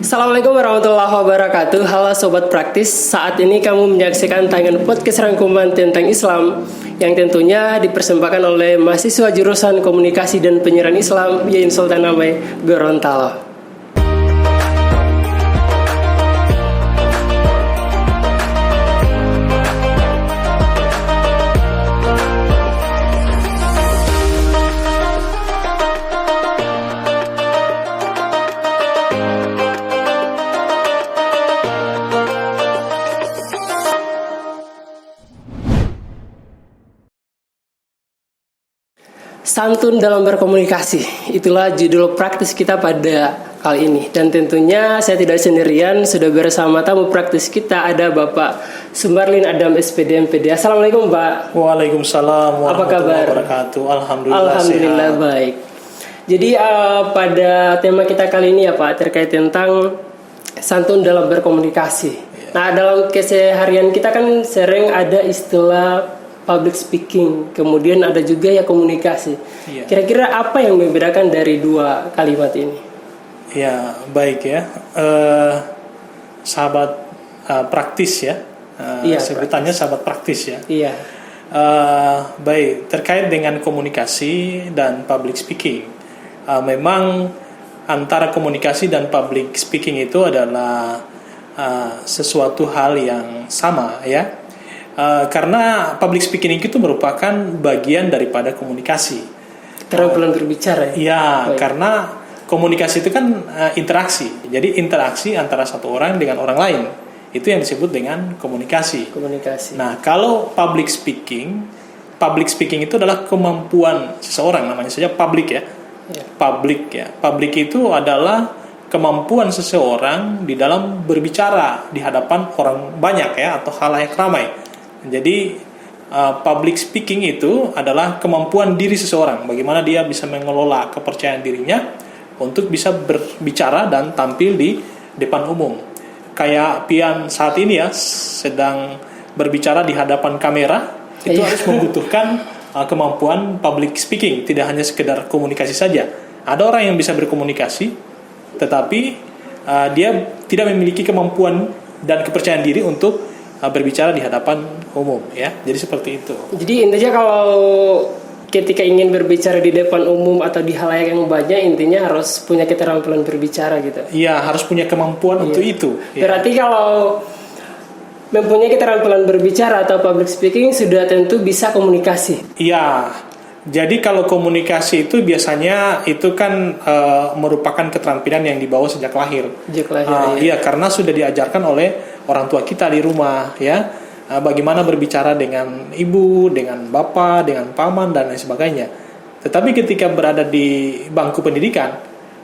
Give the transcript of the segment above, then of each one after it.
Assalamualaikum warahmatullahi wabarakatuh. Halo Sobat Praktis. Saat ini kamu menyaksikan tayangan podcast rangkuman tentang Islam yang tentunya dipersembahkan oleh mahasiswa jurusan Komunikasi dan Penyiaran Islam YAIN Sultan Hamid Gorontalo. Santun dalam berkomunikasi, itulah judul praktis kita pada kali ini. Dan tentunya saya tidak sendirian, sudah bersama tamu praktis kita ada Bapak Sumarlin Adam SPD MPD. Assalamualaikum Pak. Waalaikumsalam warahmatullahi wabarakatuh. Alhamdulillah sehat. Baik. Jadi pada tema kita kali ini ya Pak, terkait tentang santun dalam berkomunikasi. Nah, dalam keseharian kita kan sering ada istilah public speaking, kemudian ada juga ya komunikasi. Kira-kira apa yang membedakan dari dua kalimat ini? Ya, baik ya. Sahabat praktis ya. Sebutannya praktis. Sahabat praktis ya. Iya. Baik, terkait dengan komunikasi dan public speaking. Memang antara komunikasi dan public speaking itu adalah sesuatu hal yang sama ya. Karena public speaking itu merupakan bagian daripada komunikasi. Keterampilan berbicara. Ya, karena komunikasi itu kan interaksi. Jadi interaksi antara satu orang dengan orang lain. Itu yang disebut dengan komunikasi. Nah, kalau public speaking itu adalah kemampuan seseorang, namanya saja public ya. Public itu adalah kemampuan seseorang di dalam berbicara di hadapan orang banyak ya, atau khalayak ramai. Jadi public speaking itu adalah kemampuan diri seseorang, bagaimana dia bisa mengelola kepercayaan dirinya untuk bisa berbicara dan tampil di depan umum. Kayak Pian saat ini ya sedang berbicara di hadapan kamera, itu harus membutuhkan kemampuan public speaking, tidak hanya sekedar komunikasi saja. Ada orang yang bisa berkomunikasi tetapi dia tidak memiliki kemampuan dan kepercayaan diri untuk berbicara di hadapan umum ya. Jadi seperti itu. Jadi intinya kalau ketika ingin berbicara di depan umum atau di halayak yang banyak, intinya harus punya keterampilan berbicara gitu. Iya, harus punya kemampuan untuk itu. Berarti kalau mempunyai keterampilan berbicara atau public speaking sudah tentu bisa komunikasi. Iya. Jadi kalau komunikasi itu biasanya itu kan merupakan keterampilan yang dibawa sejak lahir. Iya, karena sudah diajarkan oleh orang tua kita di rumah ya, bagaimana berbicara dengan ibu, dengan bapak, dengan paman dan lain sebagainya. Tetapi ketika berada di bangku pendidikan,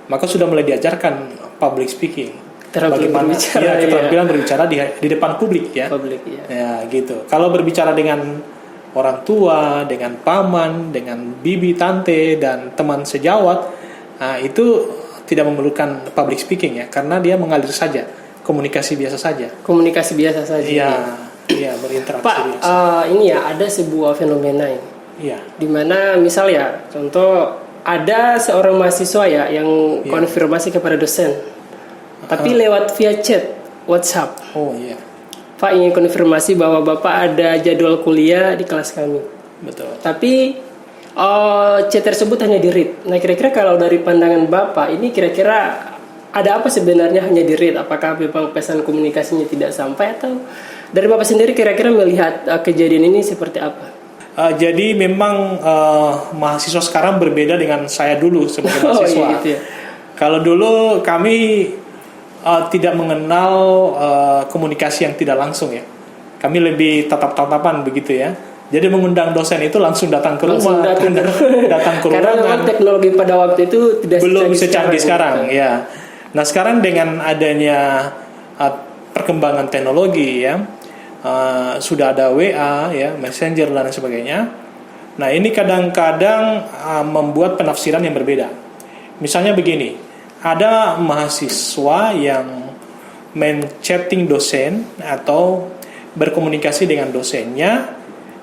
maka sudah mulai diajarkan public speaking. Bagaimana keterampilan berbicara di depan publik ya. Ya gitu. Kalau berbicara dengan orang tua, dengan paman, dengan bibi, tante dan teman sejawat, itu tidak memerlukan public speaking ya, karena dia mengalir saja. Komunikasi biasa saja. Iya, berinteraksi. Pak, ini ya ada sebuah fenomena ini. Iya. Dimana misal ya, contoh ada seorang mahasiswa ya yang konfirmasi kepada dosen, tapi lewat via chat WhatsApp. Oh iya. Pak ingin konfirmasi bahwa Bapak ada jadwal kuliah di kelas kami. Betul. Tapi chat tersebut hanya di-read. Nah, kira-kira kalau dari pandangan Bapak ini kira-kira ada apa sebenarnya hanya di-read? Apakah memang pesan komunikasinya tidak sampai, atau dari Bapak sendiri kira-kira melihat kejadian ini seperti apa? Jadi memang mahasiswa sekarang berbeda dengan saya dulu sebagai mahasiswa. Gitu ya. Kalau dulu kami tidak mengenal komunikasi yang tidak langsung ya. Kami lebih tatap-tatapan begitu ya. Jadi mengundang dosen itu langsung datang ke rumah, datang ke ruangan. Karena memang teknologi pada waktu itu belum secanggih sekarang ya. Nah, sekarang dengan adanya perkembangan teknologi ya, sudah ada WA ya, Messenger dan sebagainya. Nah, ini kadang-kadang membuat penafsiran yang berbeda. Misalnya begini, ada mahasiswa yang men-chatting dosen atau berkomunikasi dengan dosennya,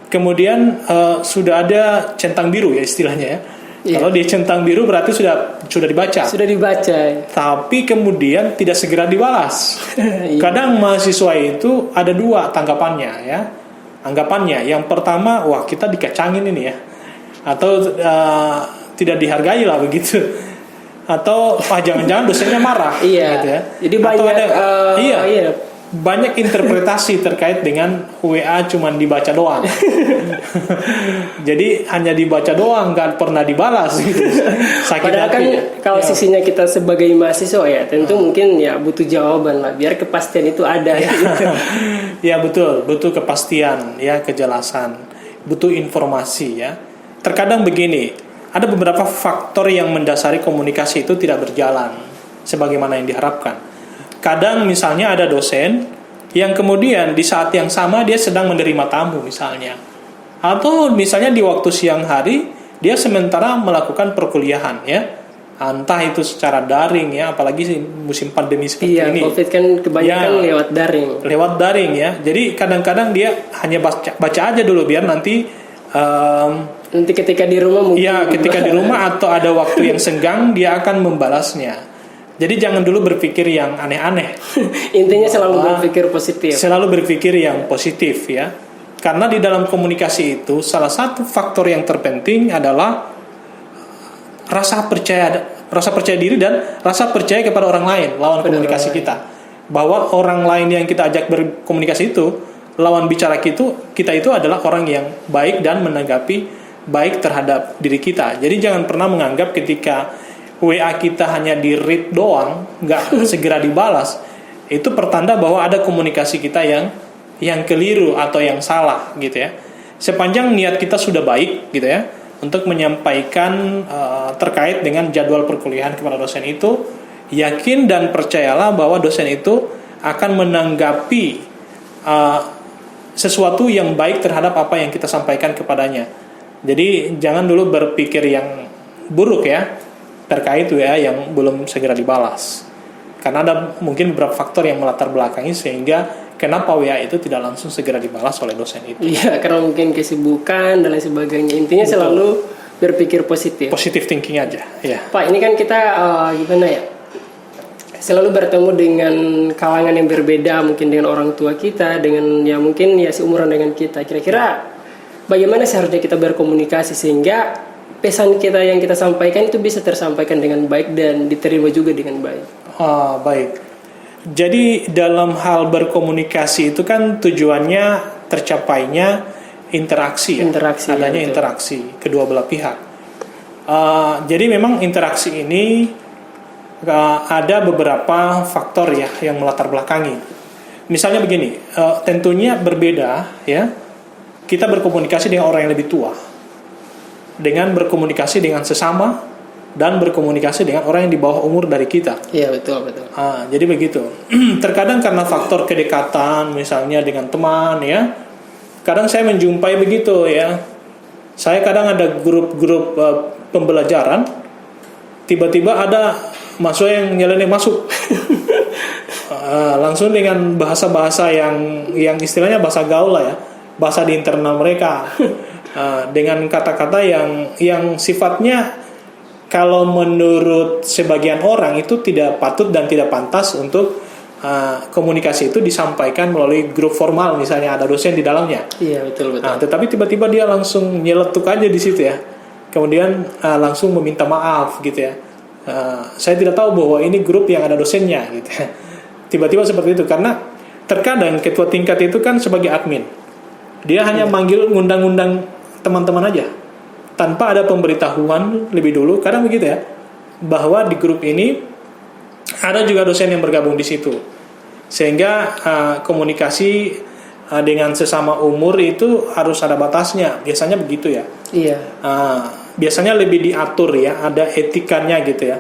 kemudian sudah ada centang biru ya istilahnya ya. Kalau dia centang biru berarti sudah dibaca. Sudah dibaca. Tapi kemudian tidak segera dibalas. Kadang mahasiswa itu ada dua tanggapannya ya. Anggapannya yang pertama, wah kita dikacangin ini ya. Atau tidak dihargai lah begitu. Atau jangan-jangan dosennya marah. Iya. Gitu ya. Jadi atau banyak iya. Banyak interpretasi terkait dengan WA cuman dibaca doang. Jadi hanya dibaca doang, nggak pernah dibalas gitu. Padahal kan kalau sisinya kita sebagai mahasiswa ya, tentu mungkin ya butuh jawaban lah, biar kepastian itu ada. Ya betul, butuh kepastian, ya kejelasan, butuh informasi ya. Terkadang begini, ada beberapa faktor yang mendasari komunikasi itu tidak berjalan sebagaimana yang diharapkan. Kadang misalnya ada dosen yang kemudian di saat yang sama dia sedang menerima tamu misalnya. Atau misalnya di waktu siang hari dia sementara melakukan perkuliahan ya. Entah itu secara daring ya, apalagi musim pandemi seperti ini. Iya, Covid kan kebanyakan lewat daring. Lewat daring ya. Jadi kadang-kadang dia hanya baca aja dulu biar nanti ketika di rumah mungkin. Iya, ketika di rumah atau ada waktu yang senggang dia akan membalasnya. Jadi jangan dulu berpikir yang aneh-aneh. Intinya selalu berpikir positif. Selalu berpikir yang positif ya. Karena di dalam komunikasi itu salah satu faktor yang terpenting adalah rasa percaya diri dan rasa percaya kepada orang lain, lawan komunikasi kita. Bahwa orang lain yang kita ajak berkomunikasi itu, lawan bicara kita itu adalah orang yang baik dan menanggapi baik terhadap diri kita. Jadi jangan pernah menganggap ketika WA kita hanya di read doang, nggak segera dibalas, itu pertanda bahwa ada komunikasi kita yang keliru atau yang salah gitu ya. Sepanjang niat kita sudah baik gitu ya, untuk menyampaikan terkait dengan jadwal perkuliahan kepada dosen itu, yakin dan percayalah bahwa dosen itu akan menanggapi sesuatu yang baik terhadap apa yang kita sampaikan kepadanya. Jadi jangan dulu berpikir yang buruk ya terkait WA yang belum segera dibalas. Karena ada mungkin beberapa faktor yang melatar belakangi sehingga kenapa WA itu tidak langsung segera dibalas oleh dosen itu. Iya, karena mungkin kesibukan dan lain sebagainya. Intinya betul, selalu berpikir positif. Positive thinking aja. Ya. Pak, ini kan kita gimana ya? Selalu bertemu dengan kalangan yang berbeda, mungkin dengan orang tua kita, dengan ya mungkin ya seumuran dengan kita. Kira-kira bagaimana seharusnya kita berkomunikasi sehingga pesan kita yang kita sampaikan itu bisa tersampaikan dengan baik dan diterima juga dengan baik. Baik. Jadi dalam hal berkomunikasi itu kan tujuannya tercapainya interaksi ya. Adanya interaksi kedua belah pihak. Jadi memang interaksi ini ada beberapa faktor ya yang melatar belakangi. Misalnya begini, tentunya berbeda ya. Kita berkomunikasi dengan orang yang lebih tua, dengan berkomunikasi dengan sesama, dan berkomunikasi dengan orang yang di bawah umur dari kita. Iya, betul. Jadi begitu. Terkadang karena faktor kedekatan, misalnya dengan teman ya, kadang saya menjumpai begitu ya. Saya kadang ada grup-grup pembelajaran, tiba-tiba ada mahasiswa yang nyeleneh masuk, langsung dengan bahasa-bahasa yang istilahnya bahasa gaul lah ya, bahasa di internal mereka. Dengan kata-kata yang sifatnya kalau menurut sebagian orang itu tidak patut dan tidak pantas untuk komunikasi itu disampaikan melalui grup formal, misalnya ada dosen di dalamnya. Iya, betul. Tetapi tiba-tiba dia langsung nyeletuk aja di situ ya, kemudian langsung meminta maaf gitu ya. Saya tidak tahu bahwa ini grup yang ada dosennya gitu ya. Tiba-tiba seperti itu, karena terkadang ketua tingkat itu kan sebagai admin, dia hanya manggil ngundang-ngundang teman-teman aja tanpa ada pemberitahuan lebih dulu. Kadang begitu ya, bahwa di grup ini ada juga dosen yang bergabung di situ, sehingga komunikasi dengan sesama umur itu harus ada batasnya. Biasanya begitu ya. Iya. Biasanya lebih diatur ya, ada etikanya gitu ya.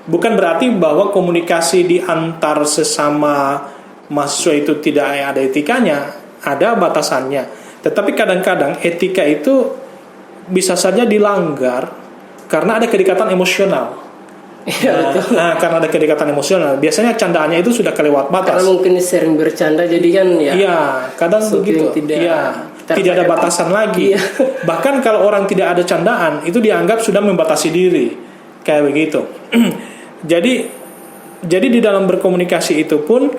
Bukan berarti bahwa komunikasi di antar sesama mahasiswa itu tidak ada etikanya, ada batasannya. Tetapi kadang-kadang etika itu bisa saja dilanggar karena ada kedekatan emosional. Karena ada kedekatan emosional, biasanya candaannya itu sudah kelewat batas. Karena mungkin sering bercanda, jadi kan ya. Iya, kadang begitu. Iya. tidak ada batasan lagi. Iya. Bahkan kalau orang tidak ada candaan, itu dianggap sudah membatasi diri, kayak begitu. Jadi di dalam berkomunikasi itu pun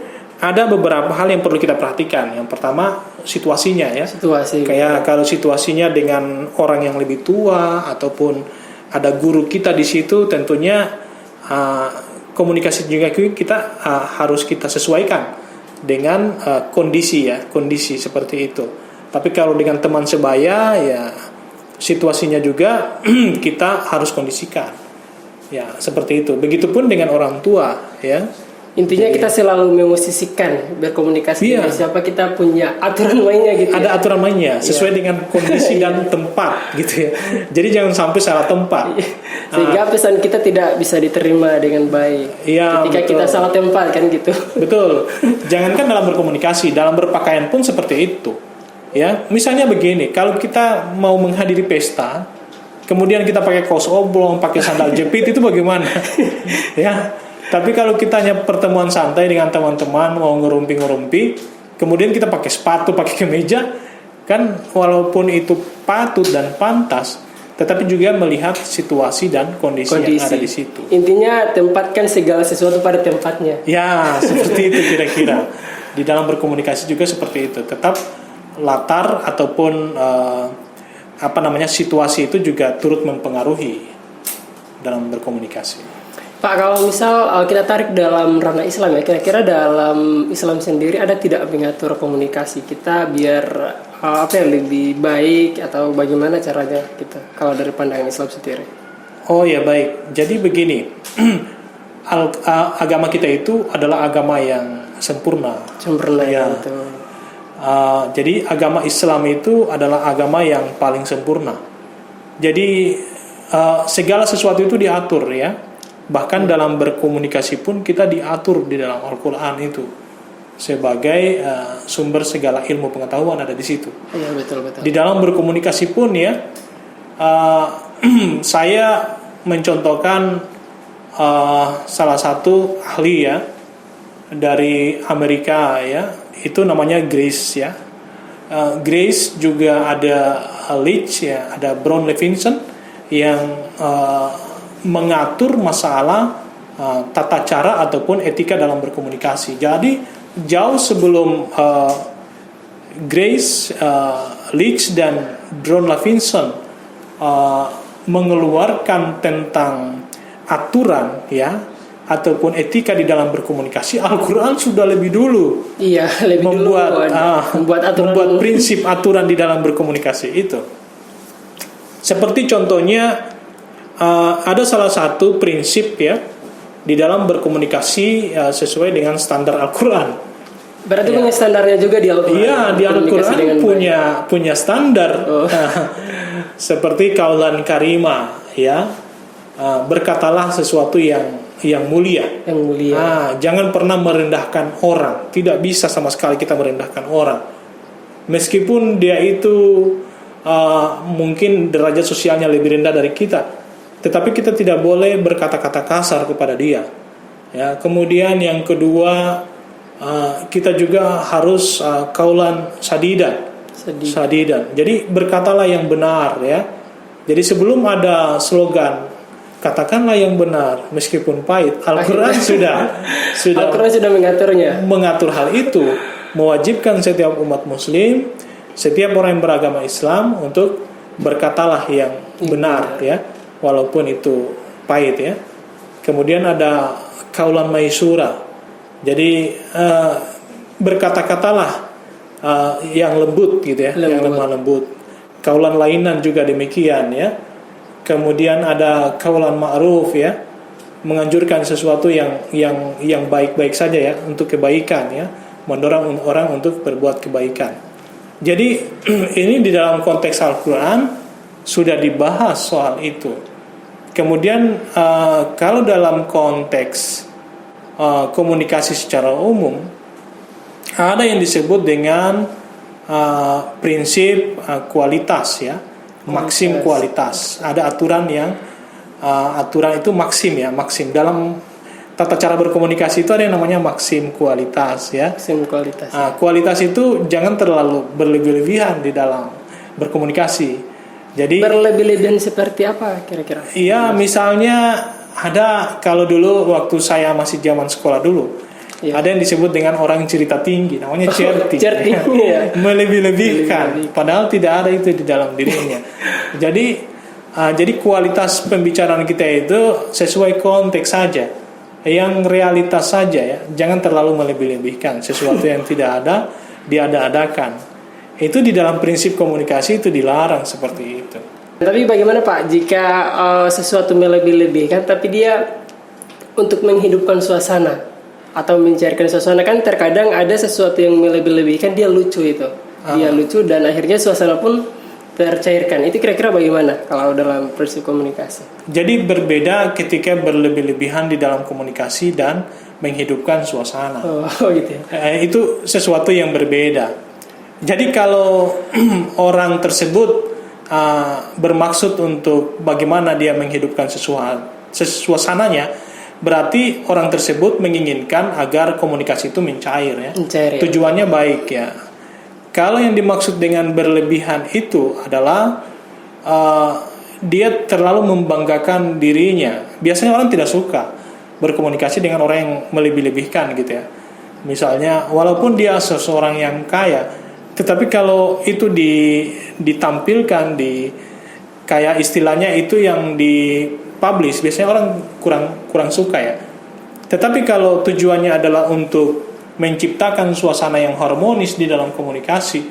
ada beberapa hal yang perlu kita perhatikan. Yang pertama, situasinya ya. Situasi. Kayak kalau situasinya dengan orang yang lebih tua ataupun ada guru kita di situ, tentunya komunikasi juga kita harus kita sesuaikan dengan kondisi seperti itu. Tapi kalau dengan teman sebaya ya situasinya juga kita harus kondisikan. Ya, seperti itu. Begitupun dengan orang tua, ya. Intinya kita selalu memosisikan berkomunikasi dengan siapa, kita punya aturan mainnya gitu. Ada aturan mainnya sesuai dengan kondisi dan tempat gitu ya. Jadi jangan sampai salah tempat. Sehingga pesan kita tidak bisa diterima dengan baik. Ketika kita salah tempat kan gitu. Betul. Jangankan dalam berkomunikasi, dalam berpakaian pun seperti itu. Ya, misalnya begini, kalau kita mau menghadiri pesta, kemudian kita pakai kaos oblong, pakai sandal jepit, itu bagaimana? Ya. Tapi kalau kita hanya pertemuan santai dengan teman-teman, mau ngerumpi, kemudian kita pakai sepatu, pakai kemeja, kan walaupun itu patut dan pantas, tetapi juga melihat situasi dan kondisi yang ada di situ. Intinya tempatkan segala sesuatu pada tempatnya. Ya, seperti itu kira-kira. Di dalam berkomunikasi juga seperti itu. Tetap latar ataupun situasi itu juga turut mempengaruhi dalam berkomunikasi. Pak, kalau misal kita tarik dalam ranah Islam ya, kira-kira dalam Islam sendiri ada tidak mengatur komunikasi kita biar lebih baik, atau bagaimana caranya kita kalau dari pandangan Islam sendiri? Oh ya, baik. Jadi begini, agama kita itu adalah agama yang sempurna. Sempurna ya. Gitu. Jadi agama Islam itu adalah agama yang paling sempurna. Jadi segala sesuatu itu diatur ya. Bahkan dalam berkomunikasi pun kita diatur di dalam Al-Quran itu sebagai sumber segala ilmu pengetahuan ada di situ. Iya, betul. Di dalam berkomunikasi pun ya, saya mencontohkan salah satu ahli ya dari Amerika ya, itu namanya Grace ya. Grace juga ada Leach ya, ada Brown Levinson yang mengatur masalah tata cara ataupun etika dalam berkomunikasi. Jadi jauh sebelum Grace, Leach dan Brown Levinson mengeluarkan tentang aturan ya ataupun etika di dalam berkomunikasi, Al-Quran sudah lebih dulu membuat prinsip aturan di dalam berkomunikasi itu. Seperti contohnya ada salah satu prinsip ya di dalam berkomunikasi sesuai dengan standar Al-Quran. Berarti punya standarnya juga di Al-Quran. Iya, di Al-Quran punya standar. Seperti kaulan karima ya. Berkatalah sesuatu yang mulia. Yang mulia. Jangan pernah merendahkan orang. Tidak bisa sama sekali kita merendahkan orang. Meskipun dia itu mungkin derajat sosialnya lebih rendah dari kita, tetapi kita tidak boleh berkata-kata kasar kepada dia. Ya, kemudian yang kedua, kita juga harus kaulan sadidan. Jadi berkatalah yang benar ya. Jadi sebelum ada slogan katakanlah yang benar meskipun pahit, Al-Quran sudah mengatur hal itu, mewajibkan setiap umat muslim, setiap orang yang beragama Islam untuk berkatalah yang benar ya, walaupun itu pahit ya. Kemudian ada kaulan maisura. Jadi berkata-katalah yang lembut gitu ya, yang lemah lembut. Kaulan lainan juga demikian ya. Kemudian ada kaulan ma'ruf ya, menganjurkan sesuatu yang baik-baik saja ya, untuk kebaikan ya, mendorong orang untuk berbuat kebaikan. Jadi ini di dalam konteks Al-Quran sudah dibahas soal itu. Kemudian kalau dalam konteks komunikasi secara umum, ada yang disebut dengan prinsip kualitas ya, maksim kualitas. Ada aturan itu maksim ya, maksim tata cara berkomunikasi itu ada yang namanya maksim kualitas ya. Maksim kualitas. Kualitas itu jangan terlalu berlebih-lebihan di dalam berkomunikasi. Jadi berlebih-lebihan seperti apa kira-kira? Iya, misalnya ada, kalau dulu waktu saya masih zaman sekolah dulu, ada yang disebut dengan orang cerita tinggi, namanya certi. Ya. Melebih-lebihkan, padahal tidak ada itu di dalam dirinya. Jadi kualitas pembicaraan kita itu sesuai konteks saja, yang realitas saja ya. Jangan terlalu melebih-lebihkan sesuatu yang tidak ada diada-adakan. Itu di dalam prinsip komunikasi itu dilarang seperti itu. Tapi bagaimana Pak jika sesuatu melebih-lebihkan tapi dia untuk menghidupkan suasana atau mencairkan suasana? Kan terkadang ada sesuatu yang melebih-lebihkan, dia lucu itu. Dia lucu dan akhirnya suasana pun tercairkan. Itu kira-kira bagaimana kalau dalam prinsip komunikasi? Jadi berbeda ketika berlebih-lebihan di dalam komunikasi dan menghidupkan suasana. Oh gitu ya. Itu sesuatu yang berbeda. Jadi kalau orang tersebut bermaksud untuk bagaimana dia menghidupkan suasananya, berarti orang tersebut menginginkan agar komunikasi itu mencair ya. Tujuannya baik ya. Kalau yang dimaksud dengan berlebihan itu adalah dia terlalu membanggakan dirinya. Biasanya orang tidak suka berkomunikasi dengan orang yang melebih-lebihkan gitu ya. Misalnya walaupun dia seseorang yang kaya, tetapi kalau itu ditampilkan kayak istilahnya itu yang publish, biasanya orang kurang suka ya. Tetapi kalau tujuannya adalah untuk menciptakan suasana yang harmonis di dalam komunikasi,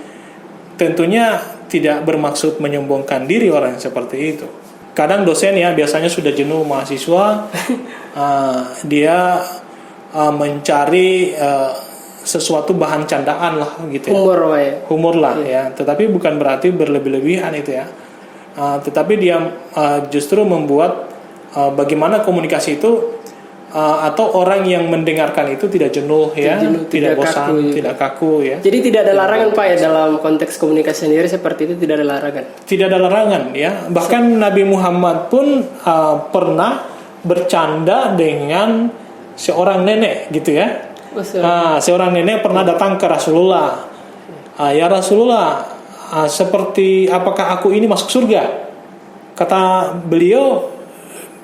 tentunya tidak bermaksud menyombongkan diri orang yang seperti itu. Kadang dosen ya biasanya sudah jenuh mahasiswa, dia mencari sesuatu bahan candaan lah gitu ya. Humor lah ya. Tetapi bukan berarti berlebih-lebihan itu ya. Tetapi dia justru membuat bagaimana komunikasi itu atau orang yang mendengarkan itu tidak jenuh ya, tidak bosan, kaku, tidak kaku ya. Jadi tidak ada larangan Pak ya dalam konteks komunikasi sendiri seperti itu, tidak ada larangan. Tidak ada larangan ya. Bahkan Nabi Muhammad pun pernah bercanda dengan seorang nenek gitu ya. Seorang nenek pernah datang ke Rasulullah. Ya Rasulullah, seperti apakah aku ini masuk surga? Kata beliau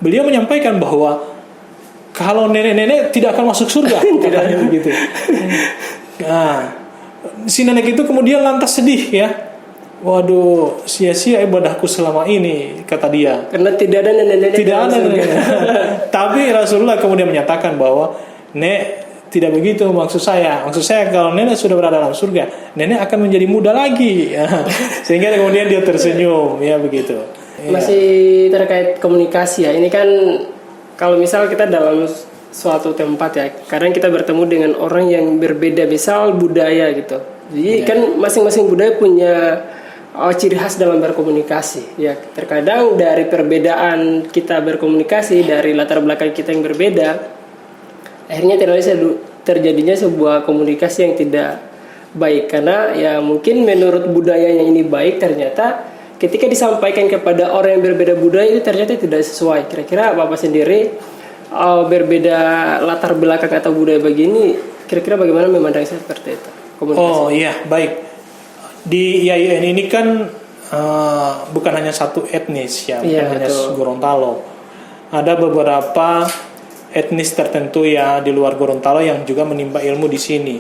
menyampaikan bahwa kalau nenek-nenek tidak akan masuk surga. Tidak begitu. Si nenek itu kemudian lantas sedih ya. Waduh, sia-sia ibadahku selama ini, kata dia. Karena tidak ada nenek-nenek. Tidak ada nenek. Tapi Rasulullah kemudian menyatakan bahwa Nek, tidak begitu maksud saya. Maksud saya kalau nenek sudah berada dalam surga, nenek akan menjadi muda lagi. Sehingga kemudian dia tersenyum, ya begitu. Masih terkait komunikasi ya. Ini kan kalau misal kita dalam suatu tempat ya, kadang kita bertemu dengan orang yang berbeda, misal budaya gitu. Jadi kan masing-masing budaya punya ciri khas dalam berkomunikasi. Ya, terkadang dari perbedaan kita berkomunikasi, dari latar belakang kita yang berbeda, akhirnya terjadinya sebuah komunikasi yang tidak baik. Karena ya mungkin menurut budayanya ini baik, ternyata ketika disampaikan kepada orang yang berbeda budaya itu ternyata tidak sesuai. Kira-kira Bapak sendiri berbeda latar belakang atau budaya begini, kira-kira bagaimana memandang seperti itu? Komunikasi. Oh iya, baik. Di IAIN ini kan bukan hanya satu etnis ya, bukan hanya Gorontalo. Ada beberapa etnis tertentu ya di luar Gorontalo yang juga menimba ilmu di sini.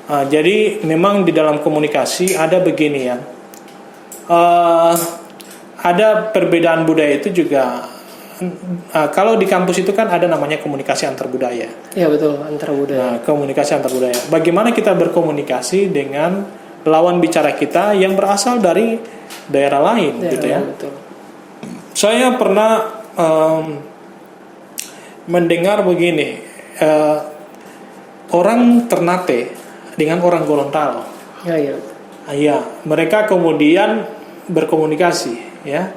Jadi memang di dalam komunikasi ada begini ya. Ada perbedaan budaya itu juga. Kalau di kampus itu kan ada namanya komunikasi antar budaya. Iya betul, antar budaya. Komunikasi antar budaya. Bagaimana kita berkomunikasi dengan lawan bicara kita yang berasal dari daerah lain, gitu ya. Betul. Saya pernah mendengar begini, orang Ternate dengan orang Gorontalo. Iya, mereka kemudian berkomunikasi, ya,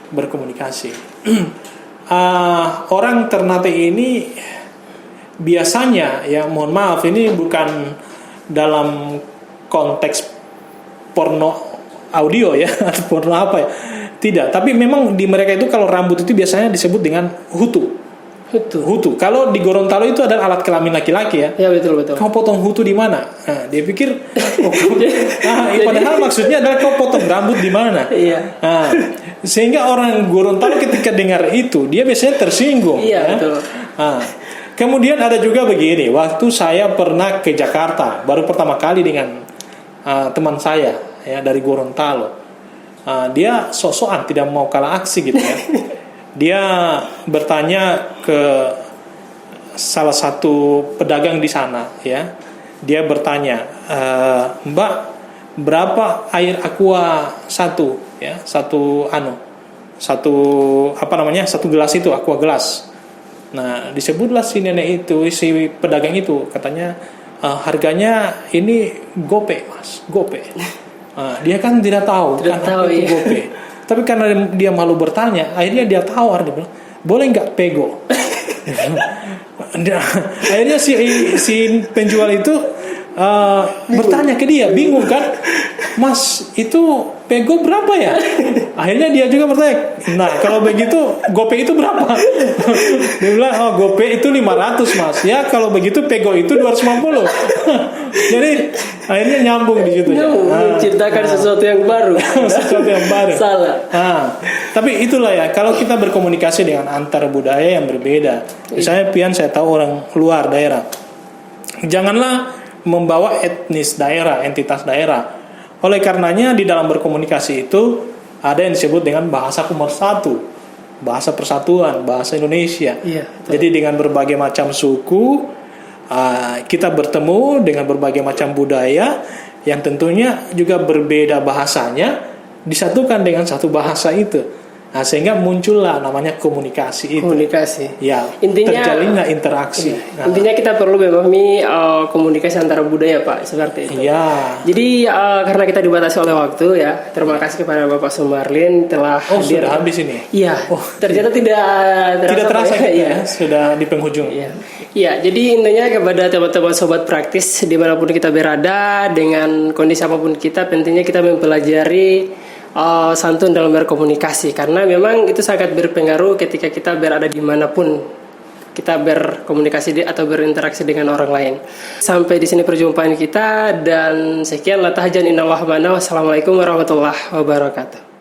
berkomunikasi. Orang Ternate ini biasanya, ya, mohon maaf, ini bukan dalam konteks porno audio ya atau porno apa ya, tidak. Tapi memang di mereka itu kalau rambut itu biasanya disebut dengan hutu. Hutu. Kalau di Gorontalo itu adalah alat kelamin laki-laki ya. Ya betul. Kau potong Hutu di mana? Nah, dia pikir padahal maksudnya adalah kau potong rambut di mana? Iya. Nah, sehingga orang Gorontalo ketika dengar itu dia biasanya tersinggung. Iya, ya. betul. Nah, kemudian ada juga begini, waktu saya pernah ke Jakarta baru pertama kali dengan teman saya ya dari Gorontalo. Dia sosokan tidak mau kalah aksi gitu ya. Dia bertanya ke salah satu pedagang di sana ya. Dia bertanya, Mbak, berapa air aqua satu ya? Satu gelas itu aqua gelas. Nah, disebutlah si nenek itu, si pedagang itu katanya harganya ini gope, Mas, gope. Dia kan tidak tahu itu gope. Tapi karena dia malu bertanya, akhirnya dia tawar, dia bilang, boleh nggak pego? Akhirnya si penjual itu bertanya ke dia, bingung kan, Mas itu pego berapa ya? Akhirnya dia juga bertanya, nah kalau begitu gope itu berapa? Dia bilang, gope itu 500 Mas. Ya kalau begitu pego itu 250. Jadi akhirnya nyambung di situ. Menciptakan sesuatu yang baru. Sesuatu yang baru. Salah. Tapi itulah ya, kalau kita berkomunikasi dengan antar budaya yang berbeda. Misalnya Pian saya tahu orang luar daerah. Janganlah membawa entitas daerah. Oleh karenanya di dalam berkomunikasi itu ada yang disebut dengan bahasa pemersatu, bahasa persatuan, bahasa Indonesia. Iya, jadi dengan berbagai macam suku kita bertemu dengan berbagai macam budaya yang tentunya juga berbeda bahasanya disatukan dengan satu bahasa itu. Nah, sehingga muncullah namanya komunikasi itu. Komunikasi. Ya, intinya terjalinlah interaksi. Iya. Intinya kita perlu memahami komunikasi antara budaya, Pak, seperti itu. Iya. Jadi karena kita dibatasi oleh waktu ya, terima kasih kepada Bapak Sumarlin telah hadir. Sudah habis ini. Iya. Ternyata tidak terasa ya. Ya, sudah di penghujung. Iya. Iya, jadi intinya kepada teman-teman sobat praktis dimanapun kita berada, dengan kondisi apapun kita, pentingnya kita mempelajari santun dalam berkomunikasi, karena memang itu sangat berpengaruh ketika kita berada dimanapun kita berkomunikasi atau berinteraksi dengan orang lain. Sampai di sini perjumpaan kita, dan sekian la tahjan innallaha ma'ana. Wassalamualaikum warahmatullahi wabarakatuh.